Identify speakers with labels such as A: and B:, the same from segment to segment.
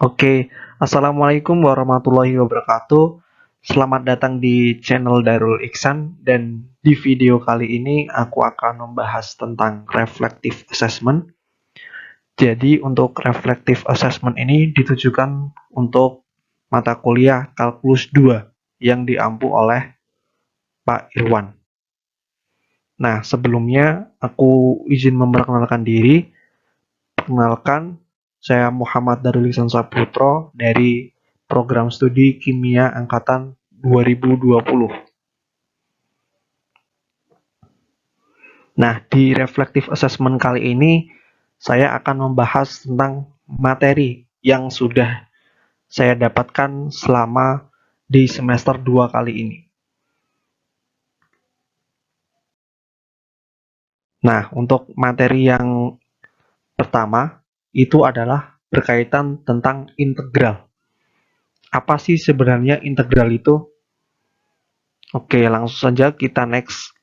A: Oke, Assalamualaikum warahmatullahi wabarakatuh. Selamat datang di channel Darul Iksan dan di video kali ini aku akan membahas tentang reflective assessment. Jadi untuk reflective assessment ini ditujukan untuk mata kuliah Kalkulus 2 yang diampu oleh Pak Irwan. Nah, sebelumnya aku izin memperkenalkan diri. Perkenalkan, saya Muhammad Darul Ihsan Saputro dari Program Studi Kimia Angkatan 2020. Nah, di reflective assessment kali ini, saya akan membahas tentang materi yang sudah saya dapatkan selama di semester 2 kali ini. Nah, untuk materi yang pertama, itu adalah berkaitan tentang integral. Apa sih sebenarnya integral itu? Oke, langsung saja kita next.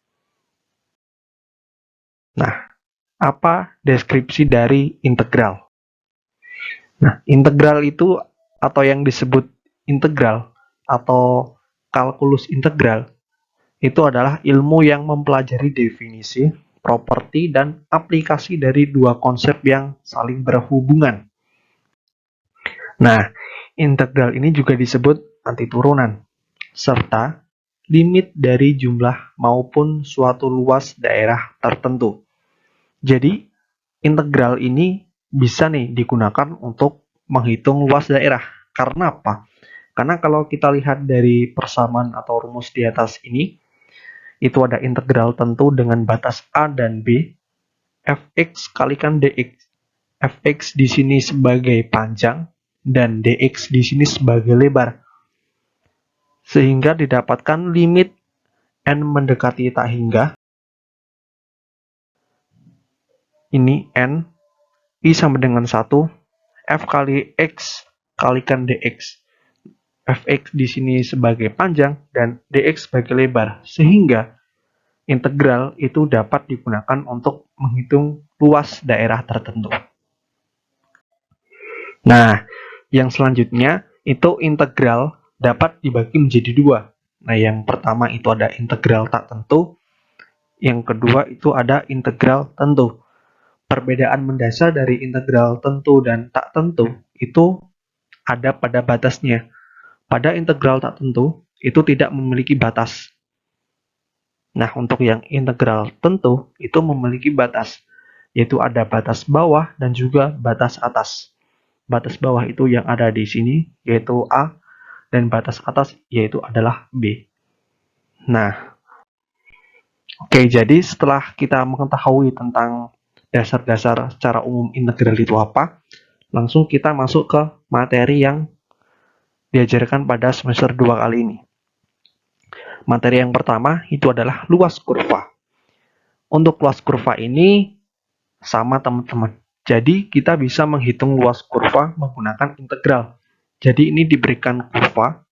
A: Nah, apa deskripsi dari integral? Nah, integral itu atau yang disebut integral atau kalkulus integral itu adalah ilmu yang mempelajari definisi, properti, dan aplikasi dari dua konsep yang saling berhubungan. Nah, integral ini juga disebut antiturunan, serta limit dari jumlah maupun suatu luas daerah tertentu. Jadi, integral ini bisa nih digunakan untuk menghitung luas daerah. Karena apa? Karena kalau kita lihat dari persamaan atau rumus di atas ini, itu ada integral tentu dengan batas A dan B, fx kalikan dx. Fx di sini sebagai panjang dan dx di sini sebagai lebar. Sehingga didapatkan limit n mendekati tak hingga. Ini n, I sama dengan 1, f kali x kalikan dx. Fx di sini sebagai panjang dan dx sebagai lebar, sehingga integral itu dapat digunakan untuk menghitung luas daerah tertentu. Nah, yang selanjutnya itu integral dapat dibagi menjadi dua. Nah, yang pertama itu ada integral tak tentu, yang kedua itu ada integral tentu. Perbedaan mendasar dari integral tentu dan tak tentu itu ada pada batasnya. Pada integral tak tentu, itu tidak memiliki batas. Nah, untuk yang integral tentu, itu memiliki batas, yaitu ada batas bawah dan juga batas atas. Batas bawah itu yang ada di sini, yaitu A, dan batas atas yaitu adalah B. Nah, oke, jadi setelah kita mengetahui tentang dasar-dasar secara umum integral itu apa, langsung kita masuk ke materi yang diajarkan pada semester 2 kali ini. Materi yang pertama itu adalah luas kurva. Untuk luas kurva ini sama teman-teman. Jadi kita bisa menghitung luas kurva menggunakan integral. Jadi ini diberikan kurva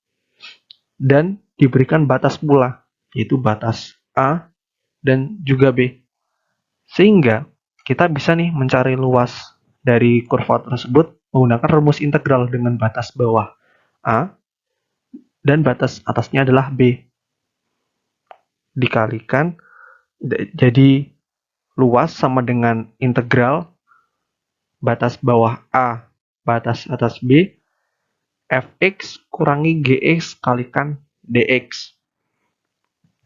A: dan diberikan batas pula, yaitu batas A dan juga B. Sehingga kita bisa nih mencari luas dari kurva tersebut menggunakan rumus integral dengan batas bawah A dan batas atasnya adalah B. Dikalikan, jadi luas sama dengan integral batas bawah A, batas atas B, fx kurangi gx kalikan dx.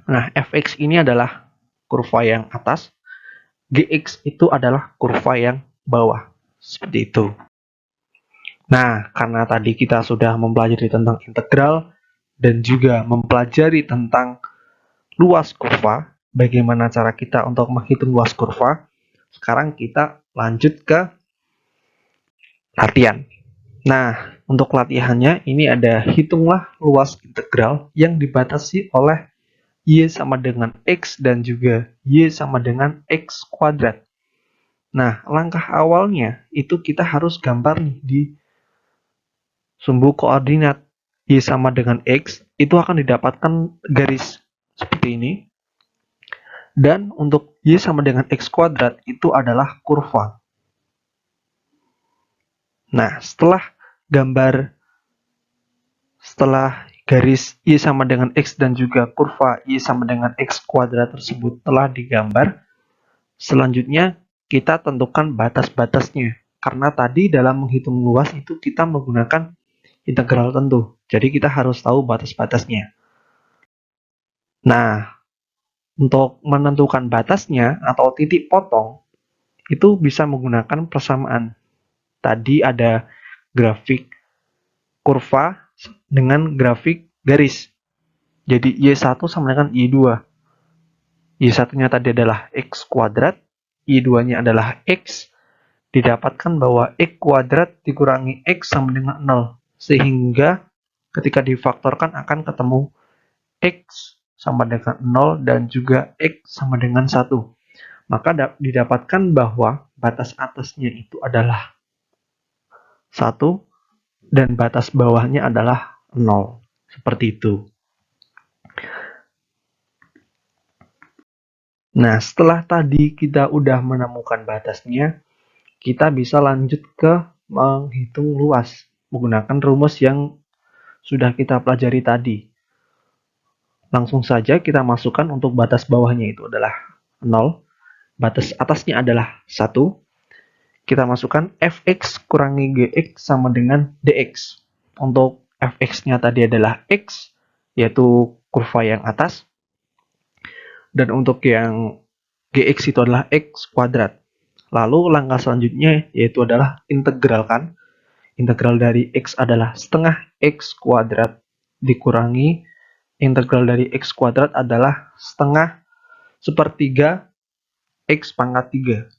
A: Nah, fx ini adalah kurva yang atas, gx itu adalah kurva yang bawah. Seperti itu. Nah, karena tadi kita sudah mempelajari tentang integral dan juga mempelajari tentang luas kurva, bagaimana cara kita untuk menghitung luas kurva, sekarang kita lanjut ke latihan. Nah, untuk latihannya ini ada hitunglah luas integral yang dibatasi oleh y sama dengan x dan juga y sama dengan x kuadrat. Nah, langkah awalnya itu kita harus gambar nih di sumbu koordinat. Y sama dengan x itu akan didapatkan garis seperti ini. Dan untuk y sama dengan x kuadrat itu adalah kurva. Nah, setelah gambar setelah garis Y sama dengan X dan juga kurva Y sama dengan X kuadrat tersebut telah digambar, selanjutnya kita tentukan batas-batasnya. Karena tadi dalam menghitung luas itu kita menggunakan integral tentu. Jadi kita harus tahu batas-batasnya. Nah, untuk menentukan batasnya atau titik potong, itu bisa menggunakan persamaan. Tadi ada grafik kurva dengan grafik garis. Jadi Y1 sama dengan Y2. Y1-nya tadi adalah X kuadrat, Y2-nya adalah X. Didapatkan bahwa X kuadrat dikurangi X sama dengan 0. Sehingga ketika difaktorkan akan ketemu X sama dengan 0 dan juga X sama dengan 1. Maka didapatkan bahwa batas atasnya itu adalah 1 dan batas bawahnya adalah 0. Seperti itu. Nah, setelah tadi kita udah menemukan batasnya, kita bisa lanjut ke menghitung luas menggunakan rumus yang sudah kita pelajari tadi. Langsung saja kita masukkan untuk batas bawahnya itu adalah 0, batas atasnya adalah 1. Kita masukkan fx kurangi gx sama dengan dx. Untuk fx-nya tadi adalah x, yaitu kurva yang atas. Dan untuk yang gx itu adalah x kuadrat. Lalu langkah selanjutnya yaitu adalah integralkan. Integral dari x adalah setengah x kuadrat dikurangi integral dari x kuadrat adalah setengah sepertiga x pangkat 3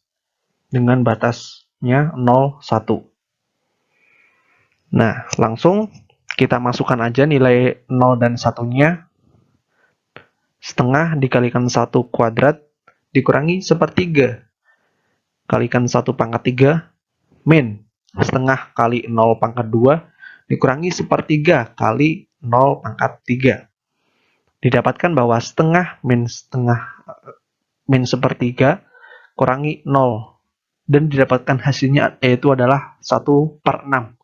A: dengan batasnya 0, 1. Nah, langsung kita masukkan aja nilai 0 dan 1-nya. Setengah dikalikan 1 kuadrat dikurangi sepertiga kalikan 1 pangkat 3 min setengah kali 0 pangkat 2 dikurangi sepertiga kali 0 pangkat 3. Didapatkan bahwa setengah min sepertiga kurangi 0 dan didapatkan hasilnya yaitu adalah 1/6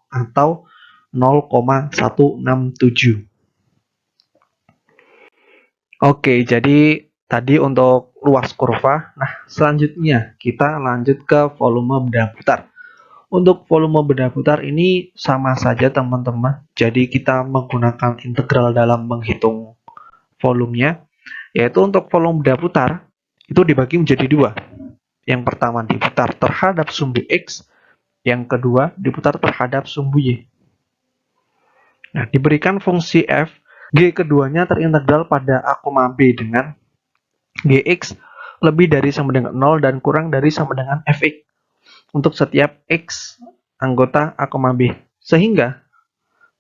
A: atau 0,167. Oke, jadi tadi untuk luas kurva. Nah, selanjutnya kita lanjut ke volume benda putar. Untuk volume benda putar ini sama saja teman-teman. Jadi kita menggunakan integral dalam menghitung volumenya. Yaitu untuk volume benda putar itu dibagi menjadi dua. Yang pertama diputar terhadap sumbu X. Yang kedua diputar terhadap sumbu Y. Nah, diberikan fungsi f, G keduanya terintegral pada A, B dengan Gx lebih dari sama dengan 0 dan kurang dari sama dengan Fx untuk setiap X anggota A, B. Sehingga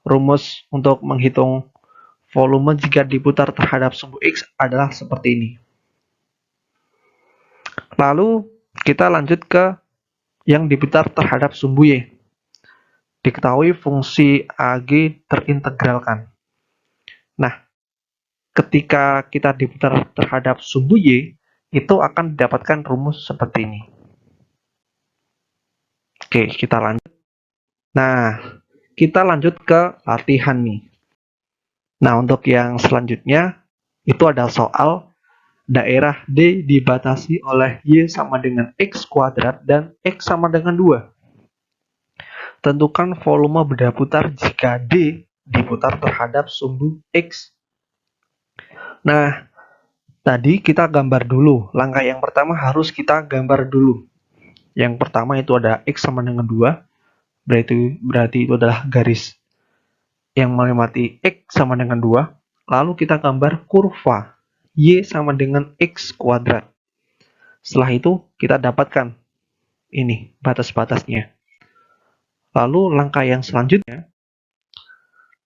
A: rumus untuk menghitung volume jika diputar terhadap sumbu X adalah seperti ini. Lalu kita lanjut ke yang diputar terhadap sumbu Y. Diketahui fungsi AG terintegralkan. Nah, ketika kita diputar terhadap sumbu Y, itu akan didapatkan rumus seperti ini. Oke, kita lanjut. Nah, kita lanjut ke latihan nih. Nah, untuk yang selanjutnya, itu ada soal daerah D dibatasi oleh Y sama dengan X kuadrat dan X sama dengan 2. Tentukan volume benda putar jika D diputar terhadap sumbu X. Nah, tadi kita gambar dulu. Langkah yang pertama harus kita gambar dulu. Yang pertama itu ada X sama dengan 2. Berarti itu adalah garis yang melewati X sama dengan 2. Lalu kita gambar kurva Y sama dengan X kuadrat. Setelah itu kita dapatkan ini batas-batasnya. Lalu langkah yang selanjutnya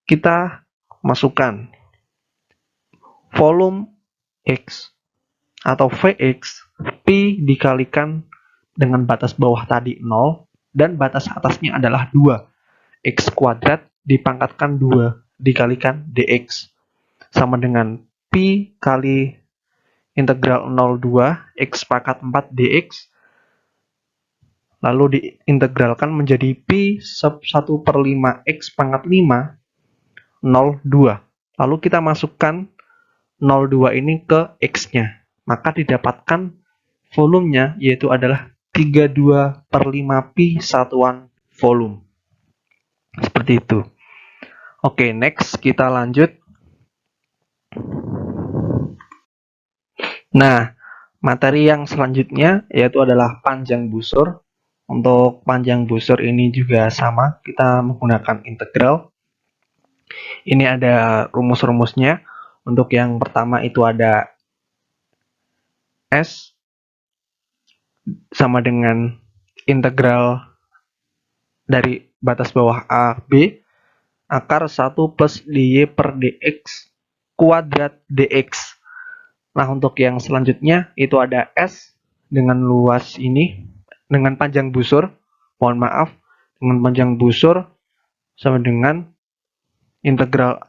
A: kita masukkan volume X atau Vx Pi dikalikan dengan batas bawah tadi 0 dan batas atasnya adalah 2. X kuadrat dipangkatkan 2 dikalikan dx sama dengan Pi kali integral 02 X pangkat 4 dx. lalu diintegralkan menjadi pi sub 1 per 5 x pangkat 5, 0,2. Lalu kita masukkan 0,2 ini ke x-nya. Maka didapatkan volumenya yaitu adalah 32 per 5 pi satuan volume. Seperti itu. Oke, next kita lanjut. Nah, materi yang selanjutnya yaitu adalah panjang busur. Untuk panjang busur ini juga sama, kita menggunakan integral. Ini ada rumus-rumusnya. Untuk yang pertama itu ada S sama dengan integral dari batas bawah A, B, akar 1 plus dy per dx kuadrat dx. Nah, untuk yang selanjutnya itu ada S dengan luas ini, dengan panjang busur, mohon maaf, dengan panjang busur sama dengan integral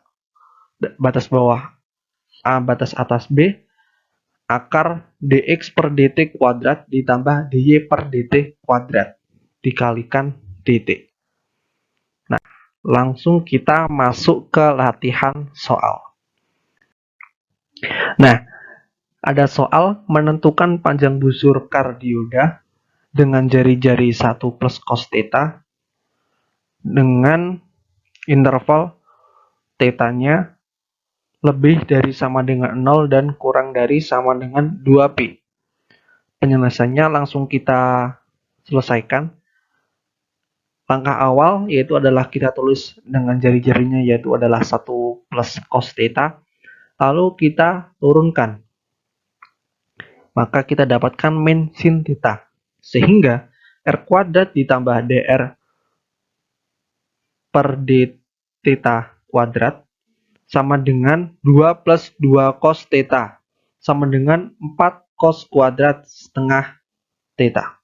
A: batas bawah A batas atas B, akar dx per dt kuadrat ditambah dy per dt kuadrat dikalikan dt. Nah, langsung kita masuk ke latihan soal. Nah, ada soal menentukan panjang busur kardioda dengan jari-jari 1 plus cos theta dengan interval theta-nya lebih dari sama dengan 0 dan kurang dari sama dengan 2pi. Penyelesaiannya langsung kita selesaikan. Langkah awal yaitu adalah kita tulis dengan jari-jarinya yaitu adalah 1 plus cos theta. Lalu kita turunkan. Maka kita dapatkan min sin theta. Sehingga r kuadrat ditambah dr per d theta kuadrat sama dengan 2 plus 2 cos theta sama dengan 4 cos kuadrat setengah theta.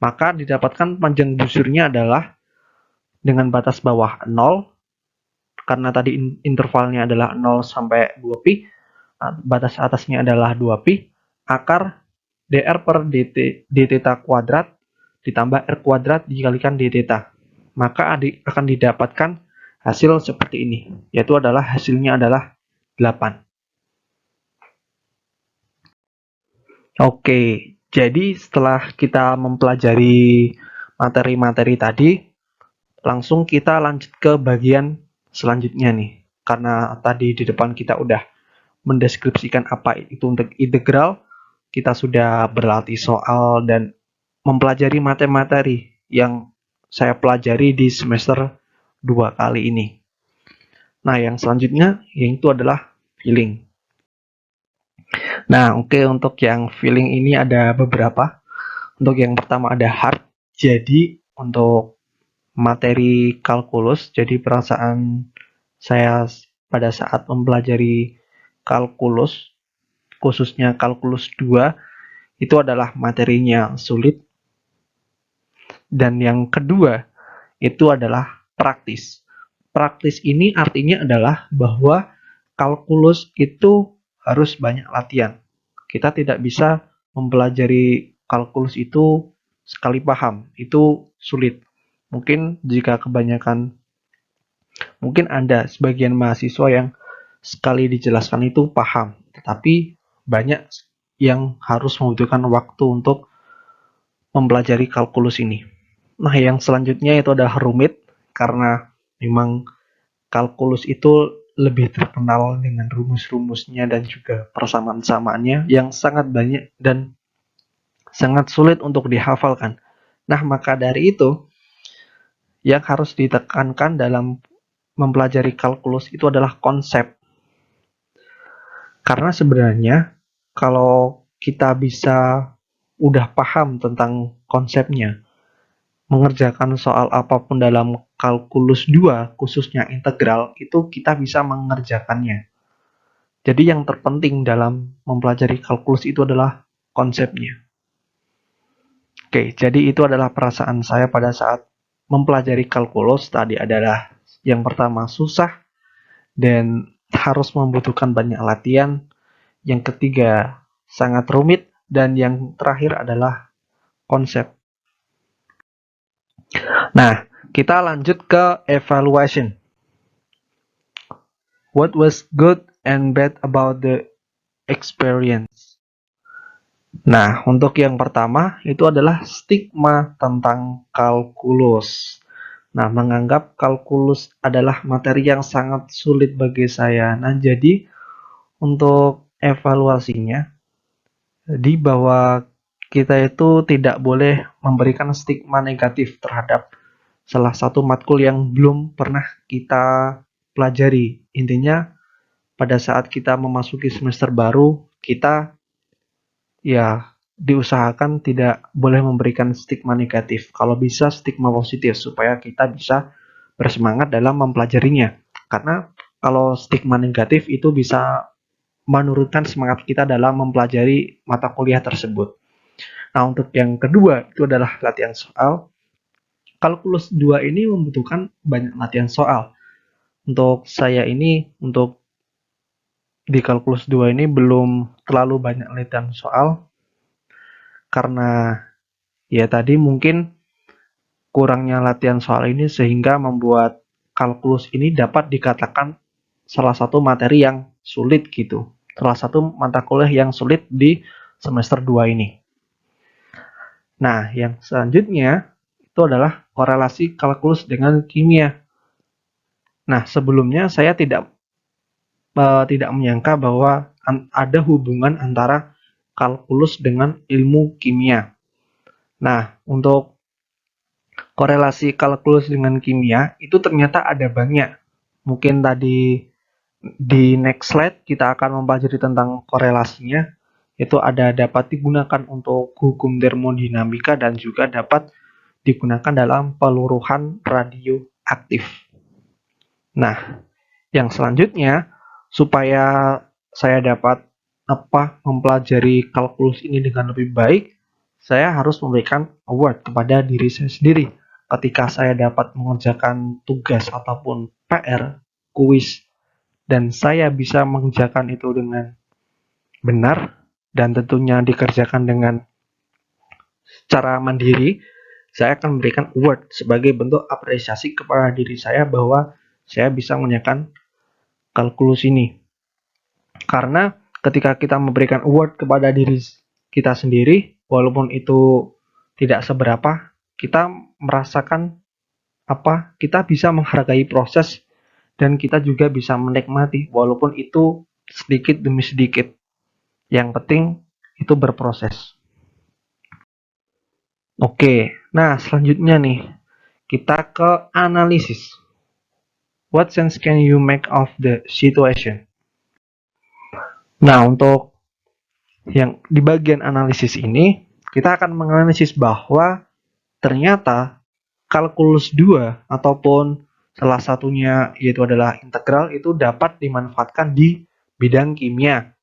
A: Maka didapatkan panjang busurnya adalah dengan batas bawah 0, karena tadi intervalnya adalah 0 sampai 2pi, batas atasnya adalah 2pi, akar dr per d theta kuadrat ditambah r kuadrat dikalikan d theta. Maka akan didapatkan hasil seperti ini, yaitu adalah hasilnya adalah 8. Oke, jadi setelah kita mempelajari materi-materi tadi, langsung kita lanjut ke bagian selanjutnya nih. Karena tadi di depan kita udah mendeskripsikan apa itu untuk integral, kita sudah berlatih soal dan mempelajari materi-materi yang saya pelajari di semester 2 kali ini. Nah, yang selanjutnya yaitu adalah feeling. Nah, oke, untuk yang feeling ini ada beberapa. Untuk yang pertama ada heart. Jadi, untuk materi kalkulus, jadi perasaan saya pada saat mempelajari kalkulus, khususnya kalkulus 2, itu adalah materinya sulit. Dan yang kedua, itu adalah praktis. Praktis ini artinya adalah bahwa kalkulus itu harus banyak latihan. Kita tidak bisa mempelajari kalkulus itu sekali paham, itu sulit. Mungkin jika kebanyakan, mungkin ada sebagian mahasiswa yang sekali dijelaskan itu paham, tetapi banyak yang harus membutuhkan waktu untuk mempelajari kalkulus ini. Nah, yang selanjutnya itu adalah rumit, karena memang kalkulus itu lebih terkenal dengan rumus-rumusnya dan juga persamaan-samaannya yang sangat banyak dan sangat sulit untuk dihafalkan. Nah, maka dari itu, yang harus ditekankan dalam mempelajari kalkulus itu adalah konsep. Karena sebenarnya, kalau kita bisa udah paham tentang konsepnya, mengerjakan soal apapun dalam kalkulus 2, khususnya integral, itu kita bisa mengerjakannya. Jadi yang terpenting dalam mempelajari kalkulus itu adalah konsepnya. Oke, jadi itu adalah perasaan saya pada saat mempelajari kalkulus. Tadi adalah yang pertama susah dan harus membutuhkan banyak latihan. Yang ketiga sangat rumit dan yang terakhir adalah konsep. Nah, kita lanjut ke evaluation. What was good and bad about the experience? Nah, untuk yang pertama itu adalah stigma tentang kalkulus. Nah, menganggap kalkulus adalah materi yang sangat sulit bagi saya. Nah, jadi untuk evaluasinya, di bahwa kita itu tidak boleh memberikan stigma negatif terhadap salah satu matkul yang belum pernah kita pelajari. Intinya, pada saat kita memasuki semester baru, kita ya diusahakan tidak boleh memberikan stigma negatif. Kalau bisa stigma positif supaya kita bisa bersemangat dalam mempelajarinya. Karena kalau stigma negatif itu bisa menurunkan semangat kita dalam mempelajari mata kuliah tersebut. Nah, untuk yang kedua itu adalah latihan soal. Kalkulus 2 ini membutuhkan banyak latihan soal. Untuk saya ini, untuk di kalkulus 2 ini belum terlalu banyak latihan soal, karena ya tadi mungkin kurangnya latihan soal ini sehingga membuat kalkulus ini dapat dikatakan salah satu materi yang sulit gitu. Salah satu mata kuliah yang sulit di semester 2 ini. Nah, yang selanjutnya itu adalah korelasi kalkulus dengan kimia. Nah, sebelumnya saya tidak menyangka bahwa ada hubungan antara kalkulus dengan ilmu kimia. Nah, untuk korelasi kalkulus dengan kimia itu ternyata ada banyak. Mungkin tadi di next slide kita akan mempelajari tentang korelasinya. Itu ada dapat digunakan untuk hukum termodinamika dan juga dapat digunakan dalam peluruhan radioaktif. Nah, yang selanjutnya supaya saya dapat mempelajari kalkulus ini dengan lebih baik, saya harus memberikan award kepada diri saya sendiri. Ketika saya dapat mengerjakan tugas ataupun PR, kuis, dan saya bisa mengerjakan itu dengan benar dan tentunya dikerjakan dengan secara mandiri, saya akan memberikan award sebagai bentuk apresiasi kepada diri saya bahwa saya bisa mengerjakan kalkulus ini. Karena ketika kita memberikan award kepada diri kita sendiri, walaupun itu tidak seberapa, kita merasakan kita bisa menghargai proses dan kita juga bisa menikmati walaupun itu sedikit demi sedikit. Yang penting itu berproses. Oke, nah selanjutnya nih, kita ke analisis. What sense can you make of the situation? Nah, untuk yang di bagian analisis ini, kita akan menganalisis bahwa ternyata kalkulus 2 ataupun salah satunya yaitu adalah integral itu dapat dimanfaatkan di bidang kimia.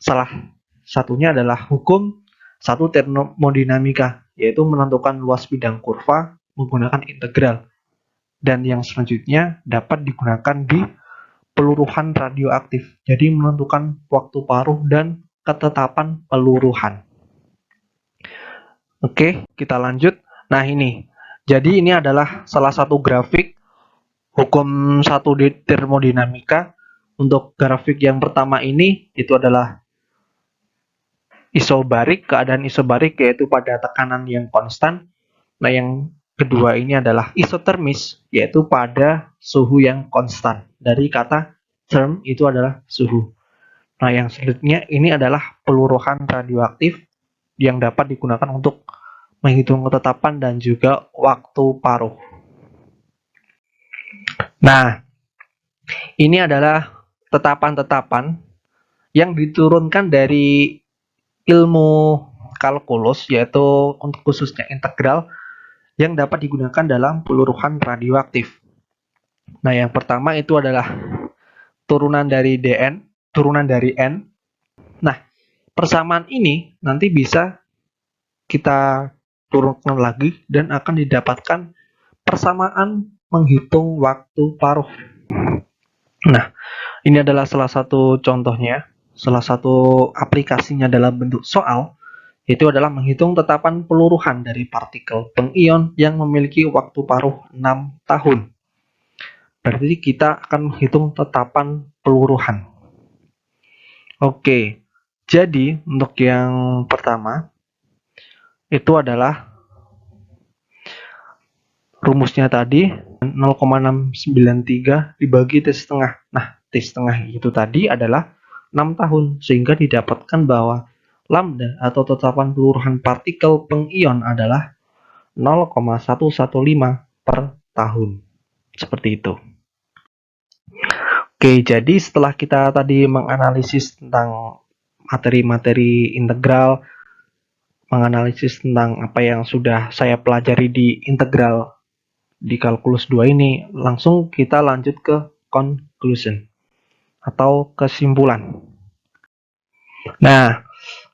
A: Salah satunya adalah hukum satu termodinamika, yaitu menentukan luas bidang kurva menggunakan integral. Dan yang selanjutnya dapat digunakan di peluruhan radioaktif, jadi menentukan waktu paruh dan ketetapan peluruhan. Oke, kita lanjut. Nah ini, jadi ini adalah salah satu grafik hukum satu termodinamika. Untuk grafik yang pertama ini, itu adalah isobarik, keadaan isobarik yaitu pada tekanan yang konstan. Nah yang kedua ini adalah isotermis, yaitu pada suhu yang konstan. Dari kata term itu adalah suhu. Nah yang selanjutnya ini adalah peluruhan radioaktif yang dapat digunakan untuk menghitung ketetapan dan juga waktu paruh. Nah, ini adalah tetapan-tetapan yang diturunkan dari ilmu kalkulus, yaitu untuk khususnya integral yang dapat digunakan dalam peluruhan radioaktif. Nah, yang pertama itu adalah turunan dari Dn, turunan dari N. Nah, persamaan ini nanti bisa kita turunkan lagi dan akan didapatkan persamaan menghitung waktu paruh. Nah, ini adalah salah satu contohnya, salah satu aplikasinya dalam bentuk soal, Itu adalah menghitung tetapan peluruhan dari partikel pengion yang memiliki waktu paruh 6 tahun. Berarti kita akan menghitung tetapan peluruhan. Oke, jadi untuk yang pertama itu adalah rumusnya tadi 0,693 dibagi T setengah. Nah, T setengah itu tadi adalah 6 tahun, sehingga didapatkan bahwa lambda atau tetapan peluruhan partikel pengion adalah 0,115 per tahun. Seperti itu. Oke, jadi setelah kita tadi menganalisis tentang materi-materi integral, menganalisis tentang apa yang sudah saya pelajari di integral di kalkulus 2 ini, langsung kita lanjut ke conclusion atau kesimpulan. Nah,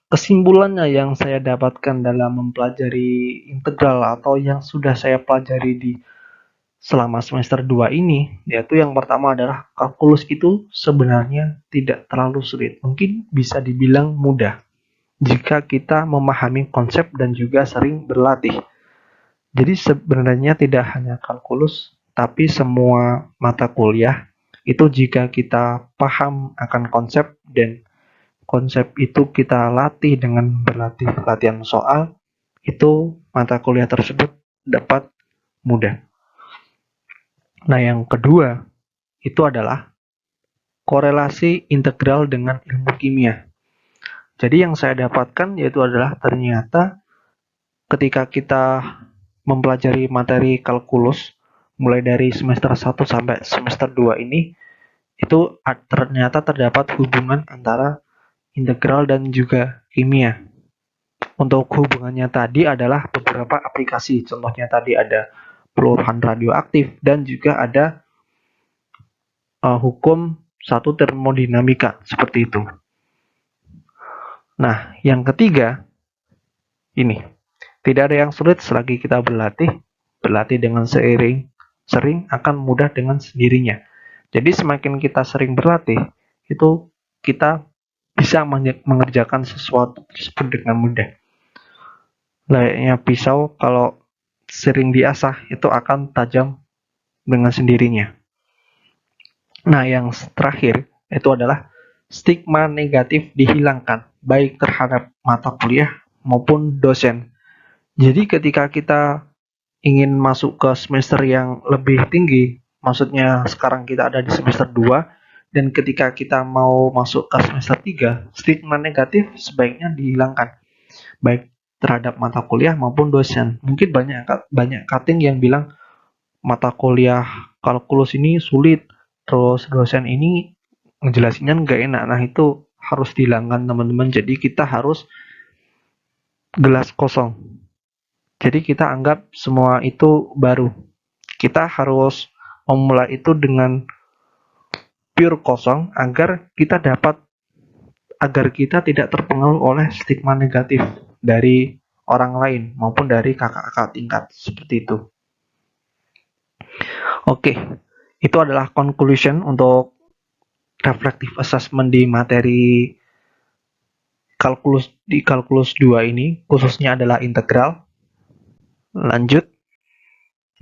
A: kesimpulannya yang saya dapatkan dalam mempelajari integral atau yang sudah saya pelajari di selama semester 2 ini, yaitu yang pertama adalah kalkulus itu sebenarnya tidak terlalu sulit. Mungkin bisa dibilang mudah jika kita memahami konsep dan juga sering berlatih. Jadi sebenarnya tidak hanya kalkulus, tapi semua mata kuliah itu jika kita paham akan konsep dan konsep itu kita latih dengan berlatih latihan soal, itu mata kuliah tersebut dapat mudah. Nah, yang kedua itu adalah korelasi integral dengan ilmu kimia. Jadi yang saya dapatkan yaitu adalah ternyata ketika kita mempelajari materi kalkulus mulai dari semester 1 sampai semester 2 ini, itu ternyata terdapat hubungan antara integral dan juga kimia. Untuk hubungannya tadi adalah beberapa aplikasi, contohnya tadi ada peluruhan radioaktif dan juga ada hukum satu termodinamika, seperti itu. Nah, yang ketiga, ini. Tidak ada yang sulit selagi kita berlatih. Berlatih dengan sering akan mudah dengan sendirinya. Jadi semakin kita sering berlatih, itu kita bisa mengerjakan sesuatu tersebut dengan mudah. Layaknya pisau, kalau sering diasah, itu akan tajam dengan sendirinya. Nah, yang terakhir itu adalah stigma negatif dihilangkan, baik terhadap mata kuliah maupun dosen. Jadi ketika kita ingin masuk ke semester yang lebih tinggi, maksudnya sekarang kita ada di semester 2, dan ketika kita mau masuk ke semester 3, stigma negatif sebaiknya dihilangkan, baik terhadap mata kuliah maupun dosen. Mungkin banyak cutting yang bilang mata kuliah kalkulus ini sulit, terus dosen ini ngejelasinnya nggak enak. Nah, itu harus dihilangkan teman-teman. Jadi kita harus gelas kosong. Jadi kita anggap semua itu baru. Kita harus memulai itu dengan pure kosong agar kita tidak terpengaruh oleh stigma negatif dari orang lain maupun dari kakak-kakak tingkat, seperti itu. Oke, itu adalah conclusion untuk reflective assessment di materi kalkulus 2 ini, khususnya adalah integral. Lanjut.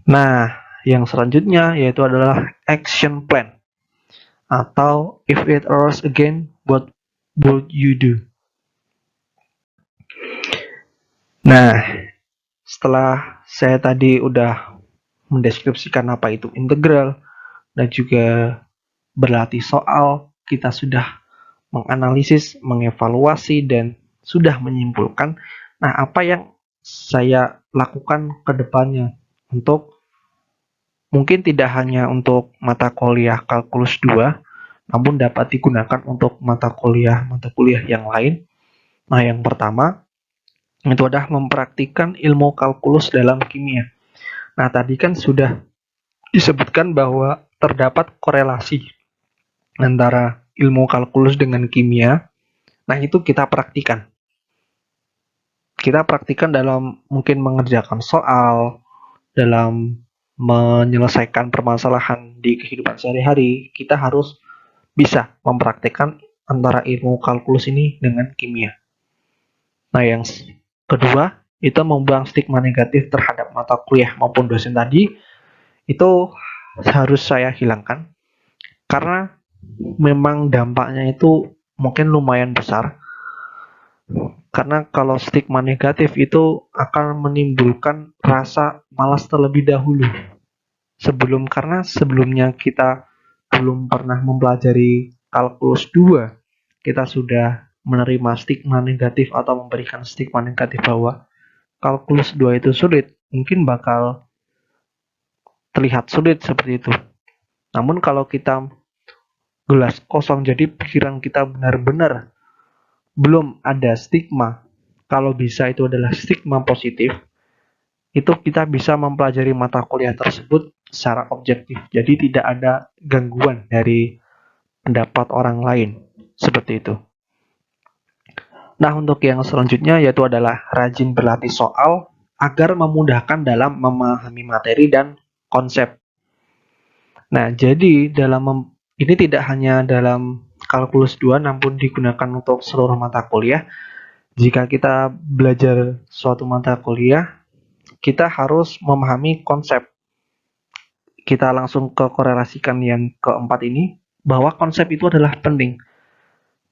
A: Nah, yang selanjutnya yaitu adalah action plan, atau if it occurs again, what would you do? Nah, setelah saya tadi udah mendeskripsikan apa itu integral dan juga berlatih soal, kita sudah menganalisis, mengevaluasi, dan sudah menyimpulkan. Nah, apa yang saya lakukan ke depannya untuk mungkin tidak hanya untuk mata kuliah kalkulus 2, namun dapat digunakan untuk mata kuliah yang lain. Nah, yang pertama itu adalah mempraktikkan ilmu kalkulus dalam kimia. Nah, tadi kan sudah disebutkan bahwa terdapat korelasi antara ilmu kalkulus dengan kimia. Nah, itu kita praktikan. Kita praktikan dalam mungkin mengerjakan soal, dalam menyelesaikan permasalahan di kehidupan sehari-hari. Kita harus bisa mempraktikkan antara ilmu kalkulus ini dengan kimia. Nah, yang kedua, itu membuang stigma negatif terhadap mata kuliah maupun dosen tadi, itu harus saya hilangkan karena memang dampaknya itu mungkin lumayan besar. Karena kalau stigma negatif itu akan menimbulkan rasa malas terlebih dahulu. Karena sebelumnya kita belum pernah mempelajari kalkulus 2, kita sudah menerima stigma negatif atau memberikan stigma negatif bahwa kalkulus 2 itu sulit, mungkin bakal terlihat sulit seperti itu. Namun kalau kita gelas kosong, jadi pikiran kita benar-benar belum ada stigma, kalau bisa itu adalah stigma positif, itu kita bisa mempelajari mata kuliah tersebut secara objektif. Jadi tidak ada gangguan dari pendapat orang lain, seperti itu. Nah, untuk yang selanjutnya yaitu adalah rajin berlatih soal agar memudahkan dalam memahami materi dan konsep. Nah, jadi ini tidak hanya dalam kalkulus 2 namun digunakan untuk seluruh mata kuliah. Jika kita belajar suatu mata kuliah, kita harus memahami konsep. Kita langsung ke korelasikan yang keempat ini, bahwa konsep itu adalah penting.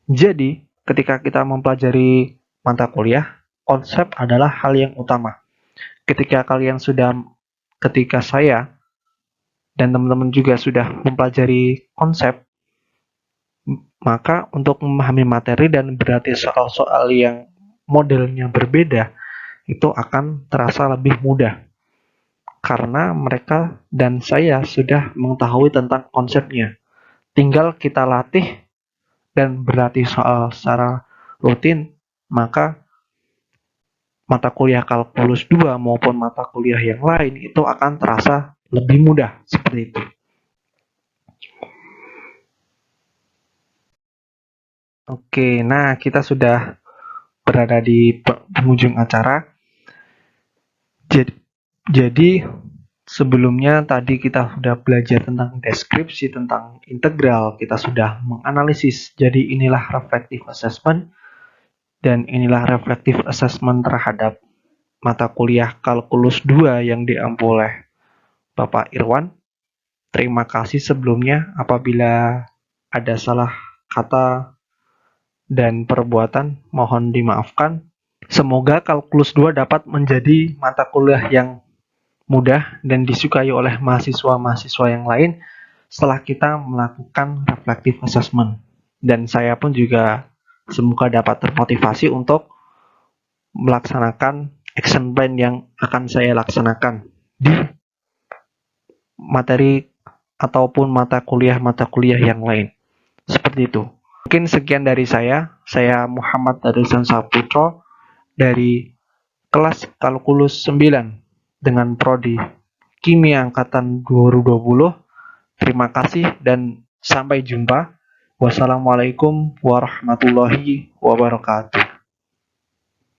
A: Jadi, ketika kita mempelajari mata kuliah, konsep adalah hal yang utama. Ketika saya dan teman-teman juga sudah mempelajari konsep, maka untuk memahami materi dan berarti soal-soal yang modelnya berbeda, itu akan terasa lebih mudah. Karena mereka dan saya sudah mengetahui tentang konsepnya. Tinggal kita latih dan berlatih soal secara rutin, maka mata kuliah kalkulus 2 maupun mata kuliah yang lain itu akan terasa lebih mudah, seperti itu. Oke, nah kita sudah berada di penghujung acara. Jadi sebelumnya tadi kita sudah belajar tentang deskripsi, tentang integral, kita sudah menganalisis. Jadi inilah reflective assessment, dan inilah reflective assessment terhadap mata kuliah kalkulus 2 yang diampu oleh Bapak Irwan. Terima kasih sebelumnya. Apabila ada salah kata dan perbuatan, mohon dimaafkan. Semoga kalkulus 2 dapat menjadi mata kuliah yang mudah dan disukai oleh mahasiswa-mahasiswa yang lain setelah kita melakukan reflective assessment. Dan saya pun juga semoga dapat termotivasi untuk melaksanakan action plan yang akan saya laksanakan di materi ataupun mata kuliah yang lain. Seperti itu. Mungkin sekian dari saya. Saya Muhammad Adilsan Saputro dari kelas kalkulus 9 dengan prodi Kimia angkatan 2020. Terima kasih dan sampai jumpa. Wassalamualaikum warahmatullahi wabarakatuh.